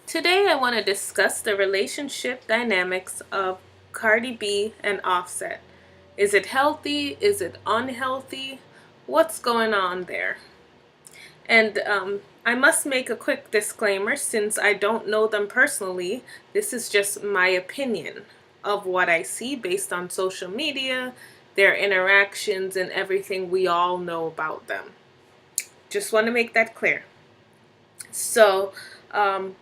Today I want to discuss the relationship dynamics of Cardi B and Offset. Is it healthy? Is it unhealthy? What's going on there? And I must make a quick disclaimer since I don't know them personally. This is just my opinion of what I see based on social media, their interactions, and everything we all know about them. Just want to make that clear. So, um,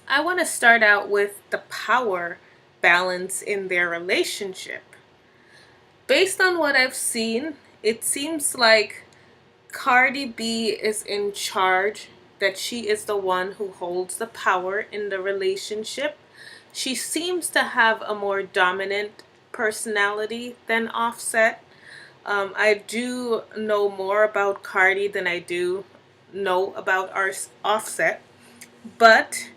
I want to start out with the power balance in their relationship. Based on what I've seen, it seems like Cardi B is in charge, that she is the one who holds the power in the relationship. She seems to have a more dominant personality than Offset. I do know more about Cardi than I do know about our Offset. But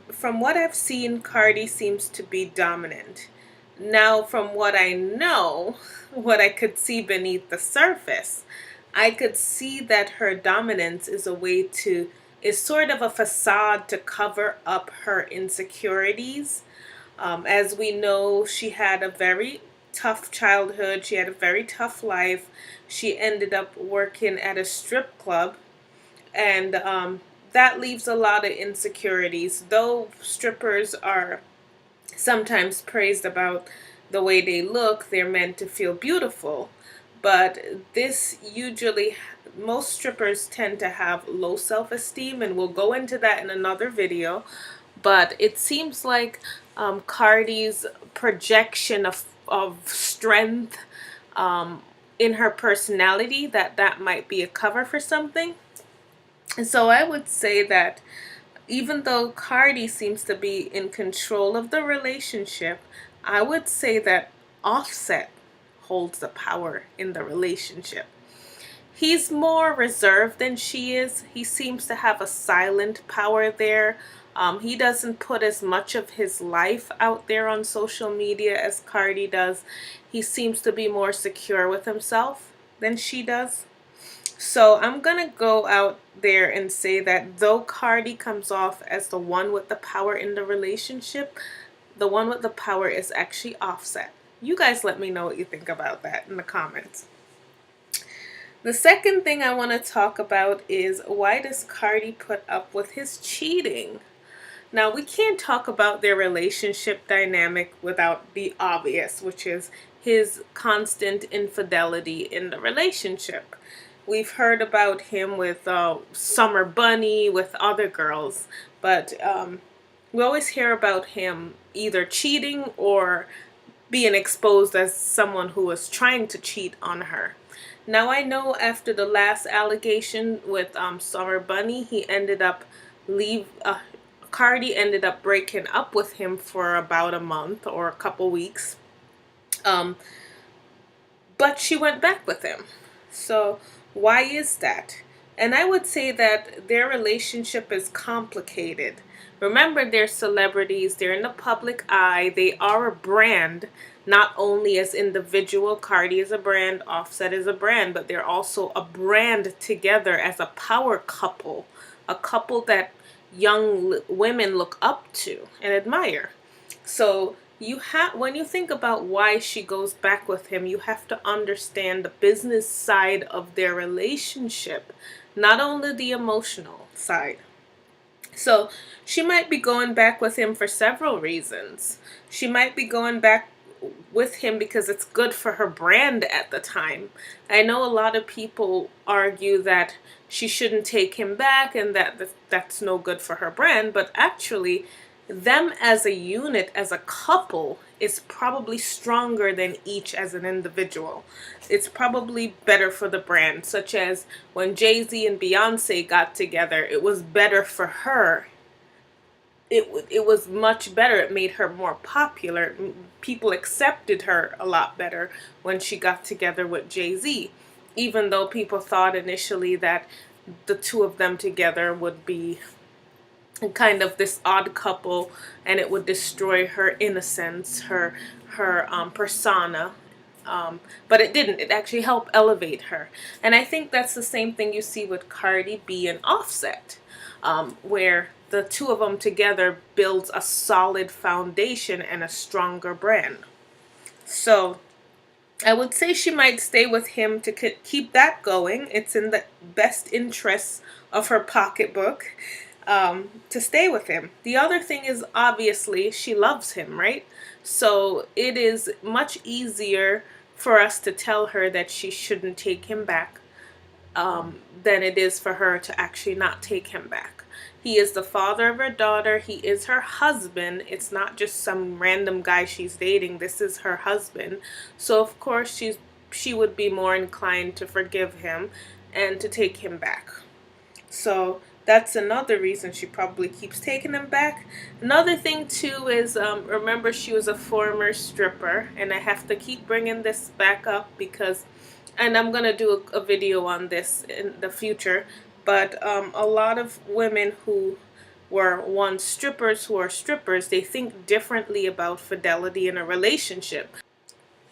from what I've seen, Cardi seems to be dominant. Now, from what I know, what I could see beneath the surface, I could see that her dominance is sort of a facade to cover up her insecurities. As we know, she had a very tough childhood, she had a very tough life. She ended up working at a strip club, and that leaves a lot of insecurities. Though strippers are sometimes praised about the way they look, they're meant to feel beautiful. But this usually, most strippers tend to have low self esteem, and we'll go into that in another video. But it seems like Cardi's projection of strength in her personality, that might be a cover for something. And so I would say that even though Cardi seems to be in control of the relationship, I would say that Offset holds the power in the relationship. He's more reserved than she is. He seems to have a silent power there. He doesn't put as much of his life out there on social media as Cardi does. He seems to be more secure with himself than she does. So I'm gonna go out there and say that though Cardi comes off as the one with the power in the relationship, the one with the power is actually Offset. You guys let me know what you think about that in the comments. The second thing I want to talk about is, why does Cardi put up with his cheating? Now, we can't talk about their relationship dynamic without the obvious, which is his constant infidelity in the relationship. We've heard about him with Summer Bunny, with other girls, but we always hear about him either cheating or being exposed as someone who was trying to cheat on her. Now, I know after the last allegation with Summer Bunny, he ended up Cardi ended up breaking up with him for about a month or a couple weeks. But she went back with him. So why is that? And I would say that their relationship is complicated. Remember, they're celebrities, they're in the public eye, they are a brand, not only as individual. Cardi is a brand, Offset is a brand, but they're also a brand together as a power couple, a couple that young women look up to and admire. So when you think about why she goes back with him, you have to understand the business side of their relationship, not only the emotional side. So she might be going back with him for several reasons. She might be going back with him because it's good for her brand at the time. I know a lot of people argue that she shouldn't take him back and that's no good for her brand, but actually them as a unit, as a couple, is probably stronger than each as an individual. It's probably better for the brand, such as when Jay-Z and Beyonce got together, it was better for her. It was much better. It made her more popular. People accepted her a lot better when she got together with Jay-Z, even though people thought initially that the two of them together would be kind of this odd couple, and it would destroy her innocence, her persona. But it didn't. It actually helped elevate her. And I think that's the same thing you see with Cardi B and Offset, where the two of them together builds a solid foundation and a stronger brand. So I would say she might stay with him to keep that going. It's in the best interests of her pocketbook to stay with him. The other thing is, obviously, she loves him, right? So it is much easier for us to tell her that she shouldn't take him back than it is for her to actually not take him back. He is the father of her daughter. He is her husband. It's not just some random guy she's dating. This is her husband. So of course she would be more inclined to forgive him and to take him back. So that's another reason she probably keeps taking him back. Another thing too is, remember, she was a former stripper, and I have to keep bringing this back up because, and I'm gonna do a video on this in the future, but a lot of women who were once strippers who are strippers, they think differently about fidelity in a relationship.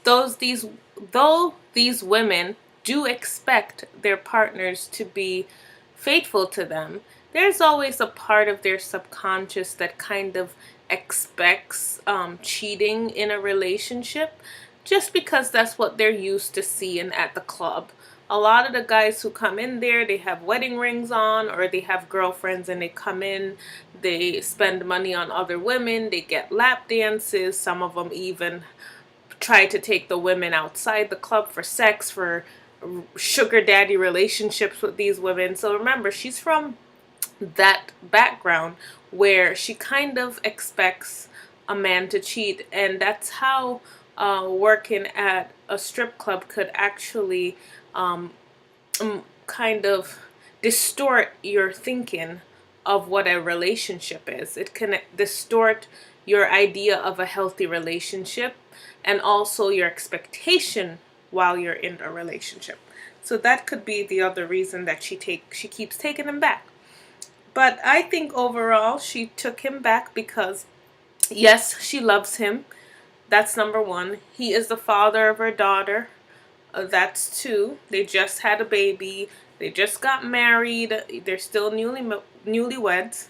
Those these Though these women do expect their partners to be faithful to them, there's always a part of their subconscious that kind of expects cheating in a relationship, just because that's what they're used to seeing at the club. A lot of the guys who come in there, they have wedding rings on, or they have girlfriends, and they come in, they spend money on other women, they get lap dances, some of them even try to take the women outside the club for sex, for sugar daddy relationships with these women. So remember, she's from that background where she kind of expects a man to cheat, and that's how working at a strip club could actually kind of distort your thinking of what a relationship is. It can distort your idea of a healthy relationship and also your expectation while you're in a relationship. So that could be the other reason that she keeps taking him back. But I think overall she took him back because, yes, she loves him. That's number one. He is the father of her daughter. That's two. They just had a baby. They just got married. They're still newlyweds.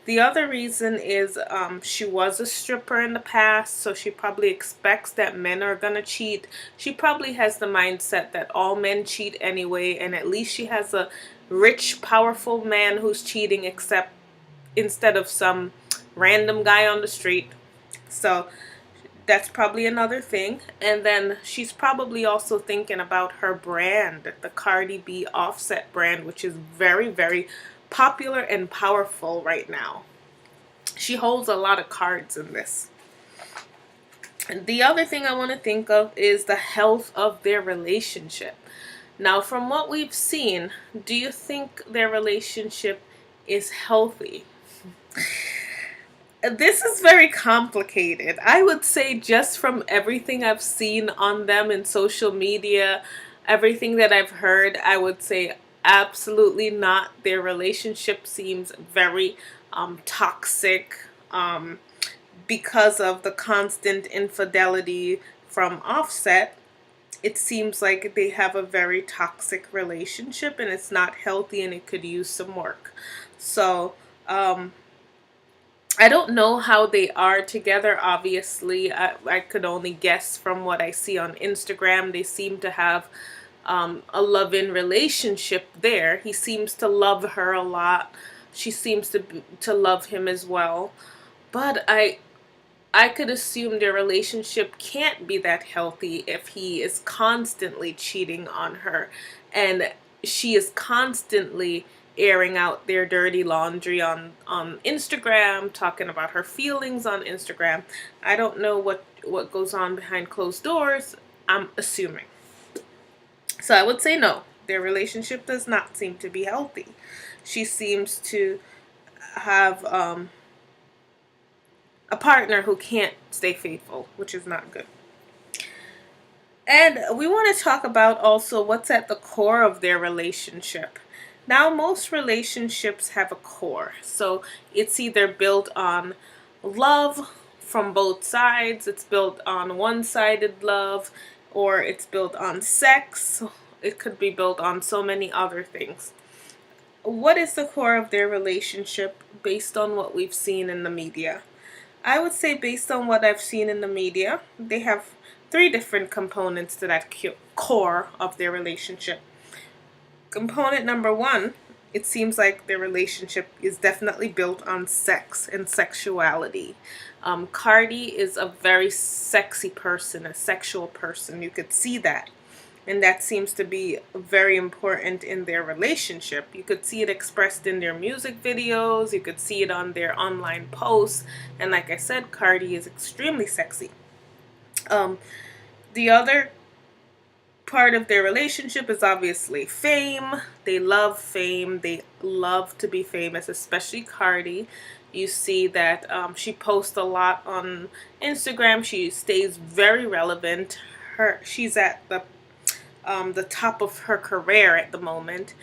The other reason is she was a stripper in the past, so she probably expects that men are gonna cheat. She probably has the mindset that all men cheat anyway, and at least she has a rich, powerful man who's cheating, except instead of some random guy on the street. So that's probably another thing. And then she's probably also thinking about her brand, the Cardi B Offset brand, which is very, very popular and powerful right now. She holds a lot of cards in this. And the other thing I want to think of is the health of their relationship. Now, from what we've seen, do you think their relationship is healthy? This is very complicated. I would say, just from everything I've seen on them in social media, everything that I've heard, I would say absolutely not. Their relationship seems very toxic because of the constant infidelity from Offset. It seems like they have a very toxic relationship, and it's not healthy, and it could use some work. So I don't know how they are together. Obviously, I could only guess from what I see on Instagram. They seem to have a love-in relationship there. He seems to love her a lot. She seems to love him as well. But I could assume their relationship can't be that healthy if he is constantly cheating on her, and she is constantly airing out their dirty laundry on Instagram, talking about her feelings on Instagram. I don't know what goes on behind closed doors. I'm assuming. So I would say no. Their relationship does not seem to be healthy. She seems to have a partner who can't stay faithful, which is not good. And we want to talk about also what's at the core of their relationship. Now, most relationships have a core. So it's either built on love from both sides, it's built on one-sided love, or it's built on sex. It could be built on so many other things. what is the core of their relationship based on what we've seen in the media? I would say, based on what I've seen in the media, they have three different components to that core of their relationship. Component number one, it seems like their relationship is definitely built on sex and sexuality. Cardi is a very sexy person, a sexual person. You could see that. And that seems to be very important in their relationship. You could see it expressed in their music videos, you could see it on their online posts. And like I said, Cardi is extremely sexy. Um, the other part of their relationship is obviously fame. They love fame. They love to be famous, especially Cardi. You see that she posts a lot on Instagram. She stays very relevant. She's at the top of her career at the moment.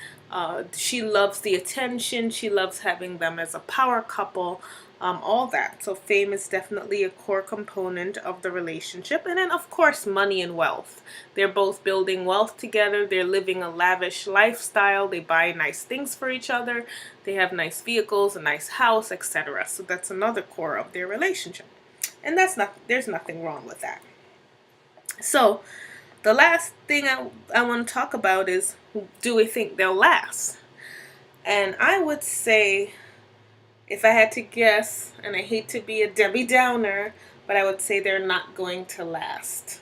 She loves the attention. She loves having them as a power couple. All that. So fame is definitely a core component of the relationship. And then, of course, money and wealth. They're both building wealth together. They're living a lavish lifestyle. They buy nice things for each other. They have nice vehicles, a nice house, etc. So that's another core of their relationship. And there's nothing wrong with that. So the last thing I want to talk about is, do we think they'll last? And I would say, if I had to guess, and I hate to be a Debbie Downer, but I would say they're not going to last.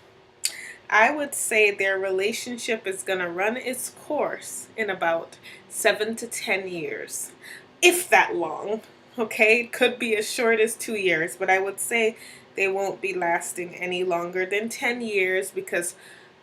I would say their relationship is going to run its course in about 7 to 10 years, if that long. Okay, it could be as short as 2 years, but I would say they won't be lasting any longer than 10 years because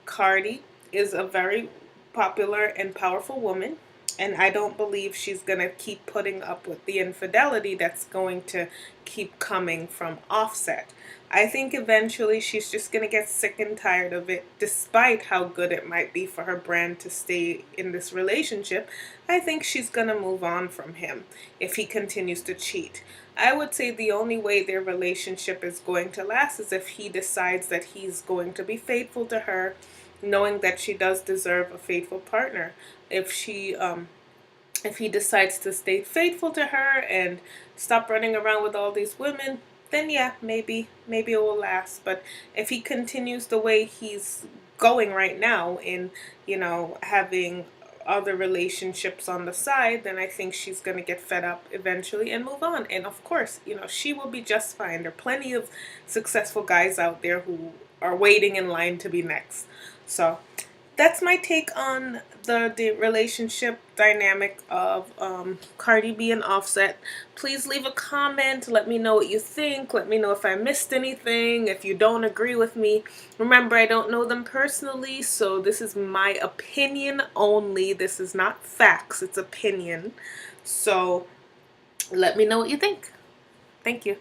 Cardi is a very popular and powerful woman, and I don't believe she's going to keep putting up with the infidelity that's going to keep coming from Offset. I think eventually she's just going to get sick and tired of it, despite how good it might be for her brand to stay in this relationship. I think she's going to move on from him if he continues to cheat. I would say the only way their relationship is going to last is if he decides that he's going to be faithful to her, knowing that she does deserve a faithful partner. If he decides to stay faithful to her and stop running around with all these women, then yeah, maybe it will last. But if he continues the way he's going right now in, having other relationships on the side, then I think she's going to get fed up eventually and move on. And of course, she will be just fine. There are plenty of successful guys out there who are waiting in line to be next. So that's my take on the relationship dynamic of Cardi B and Offset. Please leave a comment. Let me know what you think. Let me know if I missed anything, if you don't agree with me. Remember, I don't know them personally, so this is my opinion only. This is not facts, it's opinion. So let me know what you think. Thank you.